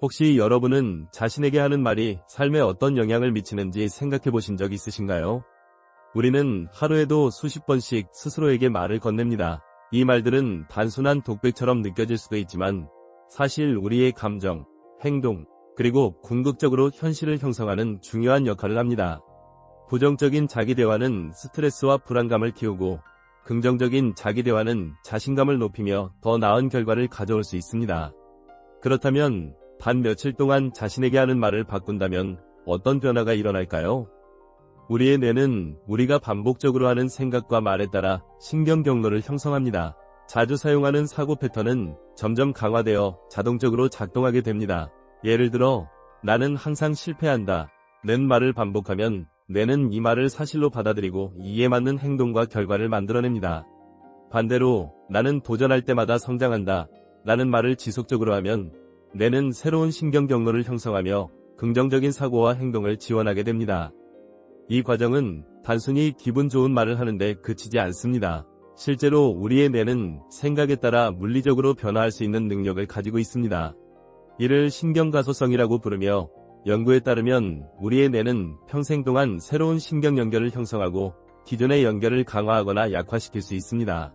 혹시 여러분은 자신에게 하는 말이 삶에 어떤 영향을 미치는지 생각해 보신 적 있으신가요? 우리는 하루에도 수십 번씩 스스로에게 말을 건넵니다. 이 말들은 단순한 독백처럼 느껴질 수도 있지만 사실 우리의 감정, 행동, 그리고 궁극적으로 현실을 형성하는 중요한 역할을 합니다. 부정적인 자기대화는 스트레스와 불안감을 키우고 긍정적인 자기대화는 자신감을 높이며 더 나은 결과를 가져올 수 있습니다. 그렇다면 단 며칠 동안 자신에게 하는 말을 바꾼다면 어떤 변화가 일어날까요? 우리의 뇌는 우리가 반복적으로 하는 생각과 말에 따라 신경 경로를 형성합니다. 자주 사용하는 사고 패턴은 점점 강화되어 자동적으로 작동하게 됩니다. 예를 들어, 나는 항상 실패한다 는 말을 반복하면 뇌는 이 말을 사실로 받아들이고 이에 맞는 행동과 결과를 만들어냅니다. 반대로, 나는 도전할 때마다 성장한다 라는 말을 지속적으로 하면 뇌는 새로운 신경 경로를 형성하며 긍정적인 사고와 행동을 지원하게 됩니다. 이 과정은 단순히 기분 좋은 말을 하는데 그치지 않습니다. 실제로 우리의 뇌는 생각에 따라 물리적으로 변화할 수 있는 능력을 가지고 있습니다. 이를 신경가소성이라고 부르며 연구에 따르면 우리의 뇌는 평생 동안 새로운 신경 연결을 형성하고 기존의 연결을 강화하거나 약화시킬 수 있습니다.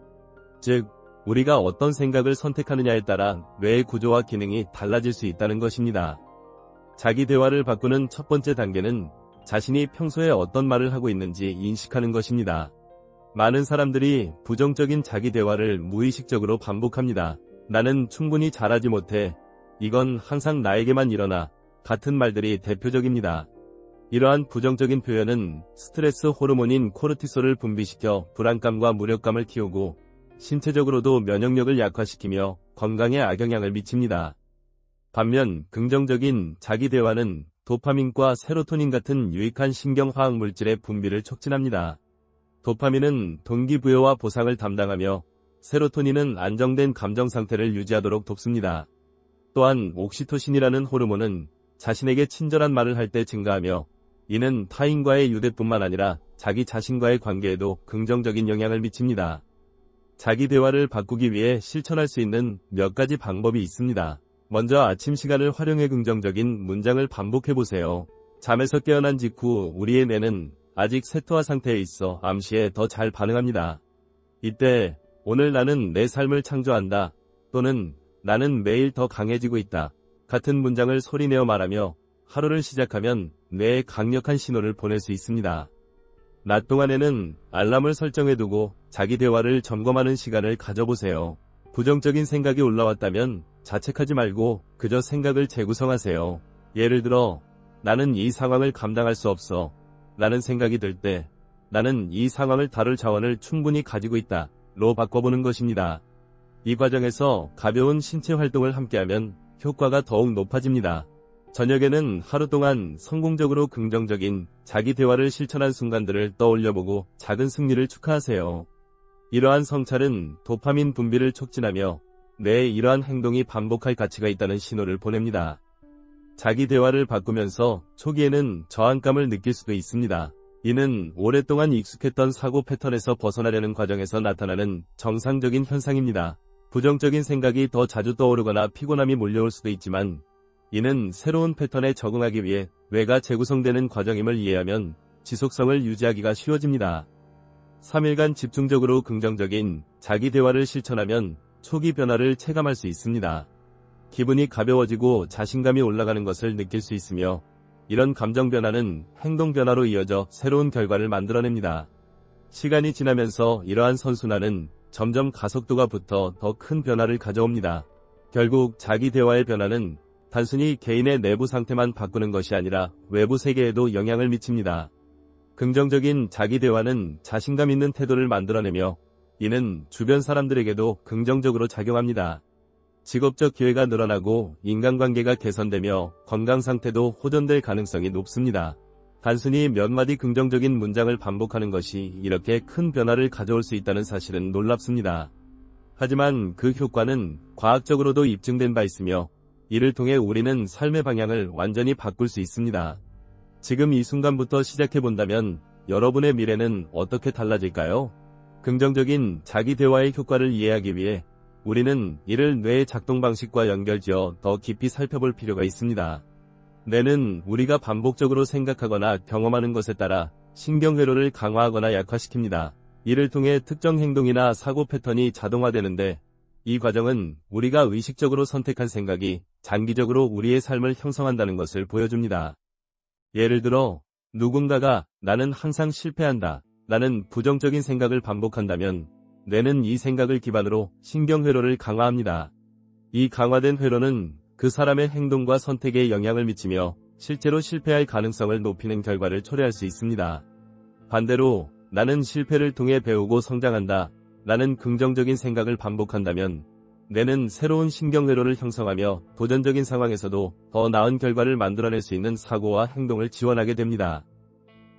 즉, 우리가 어떤 생각을 선택하느냐에 따라 뇌의 구조와 기능이 달라질 수 있다는 것입니다. 자기 대화를 바꾸는 첫 번째 단계는 자신이 평소에 어떤 말을 하고 있는지 인식하는 것입니다. 많은 사람들이 부정적인 자기 대화를 무의식적으로 반복합니다. 나는 충분히 잘하지 못해. 이건 항상 나에게만 일어나. 같은 말들이 대표적입니다. 이러한 부정적인 표현은 스트레스 호르몬인 코르티솔을 분비시켜 불안감과 무력감을 키우고 신체적으로도 면역력을 약화시키며 건강에 악영향을 미칩니다. 반면 긍정적인 자기 대화는 도파민과 세로토닌 같은 유익한 신경화학 물질의 분비를 촉진합니다. 도파민은 동기부여와 보상을 담당하며 세로토닌은 안정된 감정 상태를 유지하도록 돕습니다. 또한 옥시토신이라는 호르몬은 자신에게 친절한 말을 할 때 증가하며 이는 타인과의 유대뿐만 아니라 자기 자신과의 관계에도 긍정적인 영향을 미칩니다. 자기 대화를 바꾸기 위해 실천할 수 있는 몇 가지 방법이 있습니다. 먼저 아침 시간을 활용해 긍정적인 문장을 반복해보세요. 잠에서 깨어난 직후 우리의 뇌는 아직 세토화 상태에 있어 암시에 더 잘 반응합니다. 이때 오늘 나는 내 삶을 창조한다 또는 나는 매일 더 강해지고 있다 같은 문장을 소리내어 말하며 하루를 시작하면 뇌에 강력한 신호를 보낼 수 있습니다. 낮 동안에는 알람을 설정해두고 자기 대화를 점검하는 시간을 가져보세요. 부정적인 생각이 올라왔다면 자책하지 말고 그저 생각을 재구성하세요. 예를 들어, 나는 이 상황을 감당할 수 없어 라는 생각이 들 때 나는 이 상황을 다룰 자원을 충분히 가지고 있다 로 바꿔보는 것입니다. 이 과정에서 가벼운 신체 활동을 함께하면 효과가 더욱 높아집니다. 저녁에는 하루 동안 성공적으로 긍정적인 자기 대화를 실천한 순간들을 떠올려보고 작은 승리를 축하하세요. 이러한 성찰은 도파민 분비를 촉진하며 뇌에 이러한 행동이 반복할 가치가 있다는 신호를 보냅니다. 자기 대화를 바꾸면서 초기에는 저항감을 느낄 수도 있습니다. 이는 오랫동안 익숙했던 사고 패턴에서 벗어나려는 과정에서 나타나는 정상적인 현상입니다. 부정적인 생각이 더 자주 떠오르거나 피곤함이 몰려올 수도 있지만 이는 새로운 패턴에 적응하기 위해 뇌가 재구성되는 과정임을 이해하면 지속성을 유지하기가 쉬워집니다. 3일간 집중적으로 긍정적인 자기 대화를 실천하면 초기 변화를 체감할 수 있습니다. 기분이 가벼워지고 자신감이 올라가는 것을 느낄 수 있으며 이런 감정 변화는 행동 변화로 이어져 새로운 결과를 만들어냅니다. 시간이 지나면서 이러한 선순환은 점점 가속도가 붙어 더 큰 변화를 가져옵니다. 결국 자기 대화의 변화는 단순히 개인의 내부 상태만 바꾸는 것이 아니라 외부 세계에도 영향을 미칩니다. 긍정적인 자기 대화는 자신감 있는 태도를 만들어내며 이는 주변 사람들에게도 긍정적으로 작용합니다. 직업적 기회가 늘어나고 인간관계가 개선되며 건강 상태도 호전될 가능성이 높습니다. 단순히 몇 마디 긍정적인 문장을 반복하는 것이 이렇게 큰 변화를 가져올 수 있다는 사실은 놀랍습니다. 하지만 그 효과는 과학적으로도 입증된 바 있으며 이를 통해 우리는 삶의 방향을 완전히 바꿀 수 있습니다. 지금 이 순간부터 시작해본다면 여러분의 미래는 어떻게 달라질까요? 긍정적인 자기 대화의 효과를 이해하기 위해 우리는 이를 뇌의 작동 방식과 연결지어 더 깊이 살펴볼 필요가 있습니다. 뇌는 우리가 반복적으로 생각하거나 경험하는 것에 따라 신경회로를 강화하거나 약화시킵니다. 이를 통해 특정 행동이나 사고 패턴이 자동화되는데, 이 과정은 우리가 의식적으로 선택한 생각이 장기적으로 우리의 삶을 형성한다는 것을 보여줍니다. 예를 들어, 누군가가 나는 항상 실패한다 라는 부정적인 생각을 반복한다면 뇌는 이 생각을 기반으로 신경회로를 강화합니다. 이 강화된 회로는 그 사람의 행동과 선택에 영향을 미치며 실제로 실패할 가능성을 높이는 결과를 초래할 수 있습니다. 반대로 나는 실패를 통해 배우고 성장한다 라는 긍정적인 생각을 반복한다면 뇌는 새로운 신경회로를 형성하며 도전적인 상황에서도 더 나은 결과를 만들어낼 수 있는 사고와 행동을 지원하게 됩니다.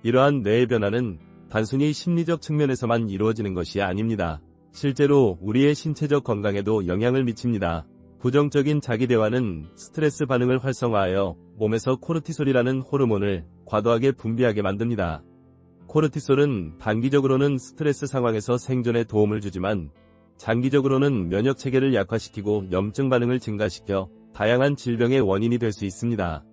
이러한 뇌의 변화는 단순히 심리적 측면에서만 이루어지는 것이 아닙니다. 실제로 우리의 신체적 건강에도 영향을 미칩니다. 부정적인 자기대화는 스트레스 반응을 활성화하여 몸에서 코르티솔이라는 호르몬을 과도하게 분비하게 만듭니다. 코르티솔은 단기적으로는 스트레스 상황에서 생존에 도움을 주지만 장기적으로는 면역체계를 약화시키고 염증 반응을 증가시켜 다양한 질병의 원인이 될 수 있습니다.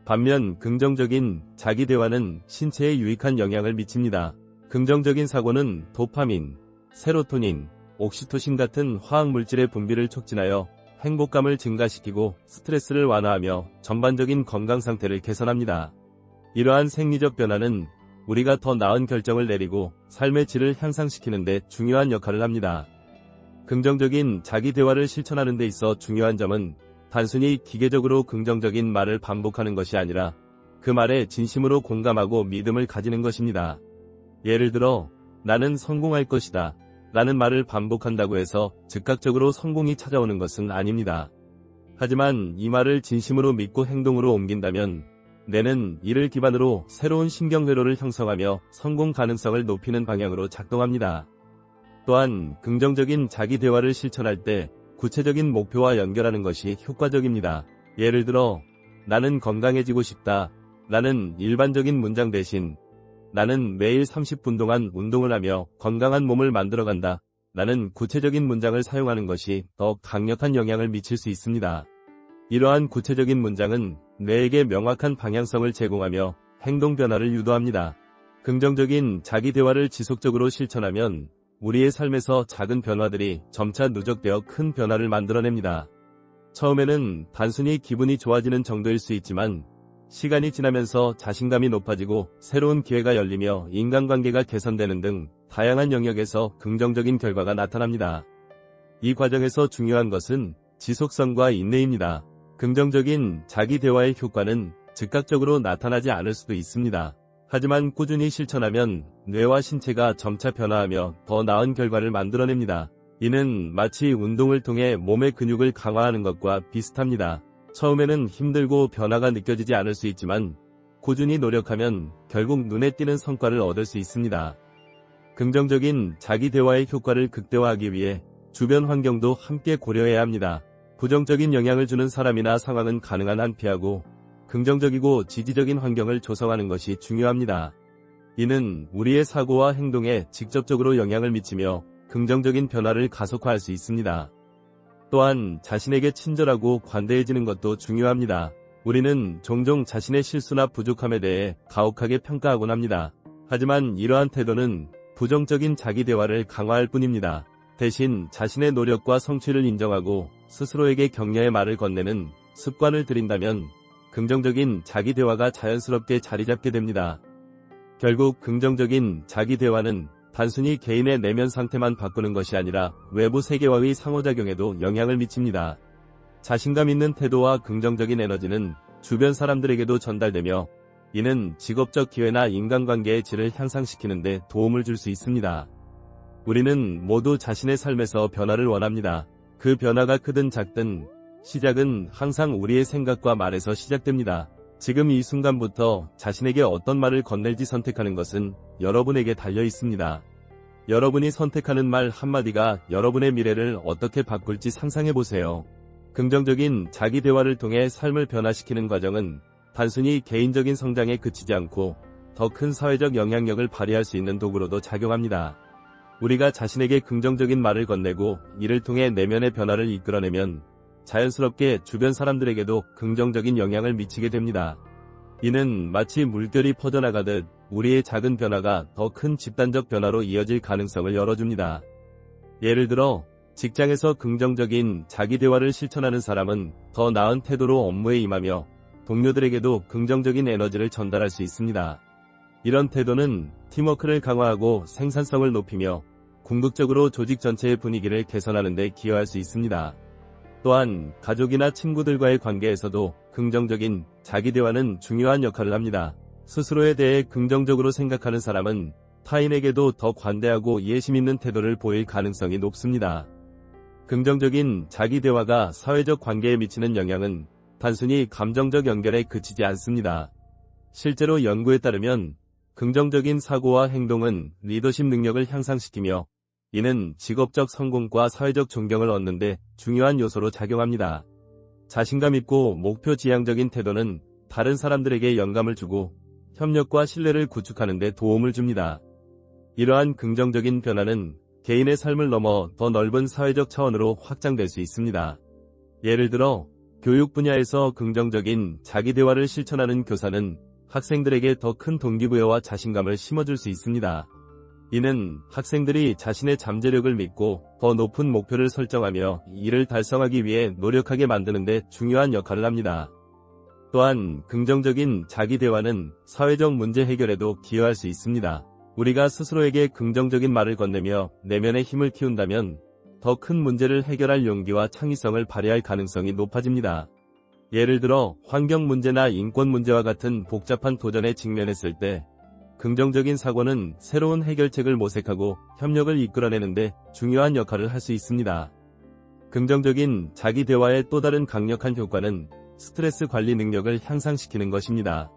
반면 긍정적인 자기대화는 신체에 유익한 영향을 미칩니다. 긍정적인 사고는 도파민, 세로토닌, 옥시토신 같은 화학물질의 분비를 촉진하여 행복감을 증가시키고 스트레스를 완화하며 전반적인 건강 상태를 개선합니다. 이러한 생리적 변화는 우리가 더 나은 결정을 내리고 삶의 질을 향상시키는 데 중요한 역할을 합니다. 긍정적인 자기 대화를 실천하는 데 있어 중요한 점은 단순히 기계적으로 긍정적인 말을 반복하는 것이 아니라 그 말에 진심으로 공감하고 믿음을 가지는 것입니다. 예를 들어, 나는 성공할 것이다 라는 말을 반복한다고 해서 즉각적으로 성공이 찾아오는 것은 아닙니다. 하지만 이 말을 진심으로 믿고 행동으로 옮긴다면 뇌는 이를 기반으로 새로운 신경회로를 형성하며 성공 가능성을 높이는 방향으로 작동합니다. 또한 긍정적인 자기 대화를 실천할 때 구체적인 목표와 연결하는 것이 효과적입니다. 예를 들어, 나는 건강해지고 싶다 라는 일반적인 문장 대신 나는 매일 30분 동안 운동을 하며 건강한 몸을 만들어간다 라는 구체적인 문장을 사용하는 것이 더 강력한 영향을 미칠 수 있습니다. 이러한 구체적인 문장은 뇌에게 명확한 방향성을 제공하며 행동 변화를 유도합니다. 긍정적인 자기 대화를 지속적으로 실천하면 우리의 삶에서 작은 변화들이 점차 누적되어 큰 변화를 만들어냅니다. 처음에는 단순히 기분이 좋아지는 정도일 수 있지만 시간이 지나면서 자신감이 높아지고 새로운 기회가 열리며 인간관계가 개선되는 등 다양한 영역에서 긍정적인 결과가 나타납니다. 이 과정에서 중요한 것은 지속성과 인내입니다. 긍정적인 자기 대화의 효과는 즉각적으로 나타나지 않을 수도 있습니다. 하지만 꾸준히 실천하면 뇌와 신체가 점차 변화하며 더 나은 결과를 만들어냅니다. 이는 마치 운동을 통해 몸의 근육을 강화하는 것과 비슷합니다. 처음에는 힘들고 변화가 느껴지지 않을 수 있지만 꾸준히 노력하면 결국 눈에 띄는 성과를 얻을 수 있습니다. 긍정적인 자기 대화의 효과를 극대화하기 위해 주변 환경도 함께 고려해야 합니다. 부정적인 영향을 주는 사람이나 상황은 가능한 한 피하고 긍정적이고 지지적인 환경을 조성하는 것이 중요합니다. 이는 우리의 사고와 행동에 직접적으로 영향을 미치며 긍정적인 변화를 가속화할 수 있습니다. 또한 자신에게 친절하고 관대해지는 것도 중요합니다. 우리는 종종 자신의 실수나 부족함에 대해 가혹하게 평가하곤 합니다. 하지만 이러한 태도는 부정적인 자기 대화를 강화할 뿐입니다. 대신 자신의 노력과 성취를 인정하고 스스로에게 격려의 말을 건네는 습관을 들인다면 긍정적인 자기 대화가 자연스럽게 자리잡게 됩니다. 결국 긍정적인 자기 대화는 단순히 개인의 내면 상태만 바꾸는 것이 아니라 외부 세계와의 상호작용에도 영향을 미칩니다. 자신감 있는 태도와 긍정적인 에너지는 주변 사람들에게도 전달되며 이는 직업적 기회나 인간관계의 질을 향상시키는 데 도움을 줄 수 있습니다. 우리는 모두 자신의 삶에서 변화를 원합니다. 그 변화가 크든 작든 시작은 항상 우리의 생각과 말에서 시작됩니다. 지금 이 순간부터 자신에게 어떤 말을 건넬지 선택하는 것은 여러분에게 달려 있습니다. 여러분이 선택하는 말 한마디가 여러분의 미래를 어떻게 바꿀지 상상해보세요. 긍정적인 자기 대화를 통해 삶을 변화시키는 과정은 단순히 개인적인 성장에 그치지 않고 더 큰 사회적 영향력을 발휘할 수 있는 도구로도 작용합니다. 우리가 자신에게 긍정적인 말을 건네고 이를 통해 내면의 변화를 이끌어내면 자연스럽게 주변 사람들에게도 긍정적인 영향을 미치게 됩니다. 이는 마치 물결이 퍼져나가듯 우리의 작은 변화가 더 큰 집단적 변화로 이어질 가능성을 열어줍니다. 예를 들어 직장에서 긍정적인 자기 대화를 실천하는 사람은 더 나은 태도로 업무에 임하며 동료들에게도 긍정적인 에너지를 전달할 수 있습니다. 이런 태도는 팀워크를 강화하고 생산성을 높이며 궁극적으로 조직 전체의 분위기를 개선하는 데 기여할 수 있습니다. 또한 가족이나 친구들과의 관계에서도 긍정적인 자기 대화는 중요한 역할을 합니다. 스스로에 대해 긍정적으로 생각하는 사람은 타인에게도 더 관대하고 이해심 있는 태도를 보일 가능성이 높습니다. 긍정적인 자기 대화가 사회적 관계에 미치는 영향은 단순히 감정적 연결에 그치지 않습니다. 실제로 연구에 따르면 긍정적인 사고와 행동은 리더십 능력을 향상시키며 이는 직업적 성공과 사회적 존경을 얻는 데 중요한 요소로 작용합니다. 자신감 있고 목표 지향적인 태도는 다른 사람들에게 영감을 주고 협력과 신뢰를 구축하는 데 도움을 줍니다. 이러한 긍정적인 변화는 개인의 삶을 넘어 더 넓은 사회적 차원으로 확장될 수 있습니다. 예를 들어 교육 분야에서 긍정적인 자기 대화를 실천하는 교사는 학생들에게 더 큰 동기부여와 자신감을 심어줄 수 있습니다. 이는 학생들이 자신의 잠재력을 믿고 더 높은 목표를 설정하며 이를 달성하기 위해 노력하게 만드는 데 중요한 역할을 합니다. 또한 긍정적인 자기 대화는 사회적 문제 해결에도 기여할 수 있습니다. 우리가 스스로에게 긍정적인 말을 건네며 내면의 힘을 키운다면 더 큰 문제를 해결할 용기와 창의성을 발휘할 가능성이 높아집니다. 예를 들어 환경 문제나 인권 문제와 같은 복잡한 도전에 직면했을 때 긍정적인 사고는 새로운 해결책을 모색하고 협력을 이끌어내는데 중요한 역할을 할 수 있습니다. 긍정적인 자기 대화의 또 다른 강력한 효과는 스트레스 관리 능력을 향상시키는 것입니다.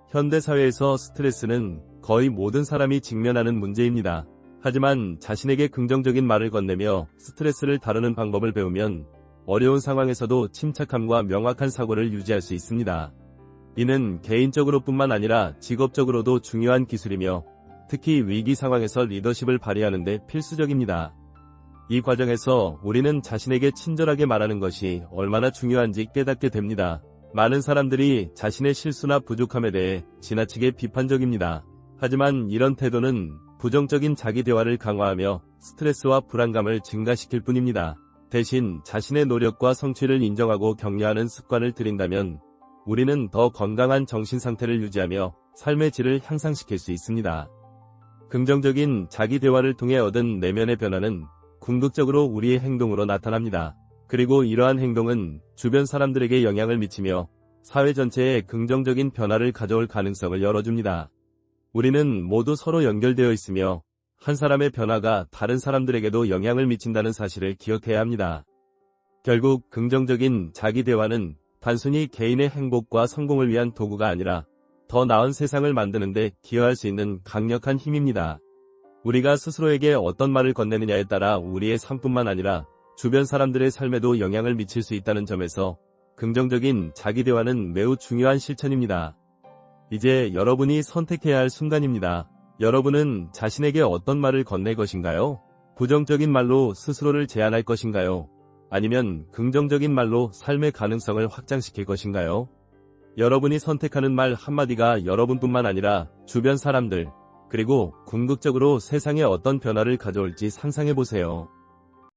현대 사회에서 스트레스는 거의 모든 사람이 직면하는 문제입니다. 하지만 자신에게 긍정적인 말을 건네며 스트레스를 다루는 방법을 배우면 어려운 상황에서도 침착함과 명확한 사고를 유지할 수 있습니다. 이는 개인적으로뿐만 아니라 직업적으로도 중요한 기술이며 특히 위기 상황에서 리더십을 발휘하는 데 필수적입니다. 이 과정에서 우리는 자신에게 친절하게 말하는 것이 얼마나 중요한지 깨닫게 됩니다. 많은 사람들이 자신의 실수나 부족함에 대해 지나치게 비판적입니다. 하지만 이런 태도는 부정적인 자기 대화를 강화하며 스트레스와 불안감을 증가시킬 뿐입니다. 대신 자신의 노력과 성취를 인정하고 격려하는 습관을 들인다면 우리는 더 건강한 정신 상태를 유지하며 삶의 질을 향상시킬 수 있습니다. 긍정적인 자기 대화를 통해 얻은 내면의 변화는 궁극적으로 우리의 행동으로 나타납니다. 그리고 이러한 행동은 주변 사람들에게 영향을 미치며 사회 전체에 긍정적인 변화를 가져올 가능성을 열어줍니다. 우리는 모두 서로 연결되어 있으며 한 사람의 변화가 다른 사람들에게도 영향을 미친다는 사실을 기억해야 합니다. 결국 긍정적인 자기 대화는 단순히 개인의 행복과 성공을 위한 도구가 아니라 더 나은 세상을 만드는 데 기여할 수 있는 강력한 힘입니다. 우리가 스스로에게 어떤 말을 건네느냐에 따라 우리의 삶뿐만 아니라 주변 사람들의 삶에도 영향을 미칠 수 있다는 점에서 긍정적인 자기 대화는 매우 중요한 실천입니다. 이제 여러분이 선택해야 할 순간입니다. 여러분은 자신에게 어떤 말을 건넬 것인가요? 부정적인 말로 스스로를 제한할 것인가요? 아니면 긍정적인 말로 삶의 가능성을 확장시킬 것인가요? 여러분이 선택하는 말 한마디가 여러분뿐만 아니라 주변 사람들, 그리고 궁극적으로 세상에 어떤 변화를 가져올지 상상해보세요.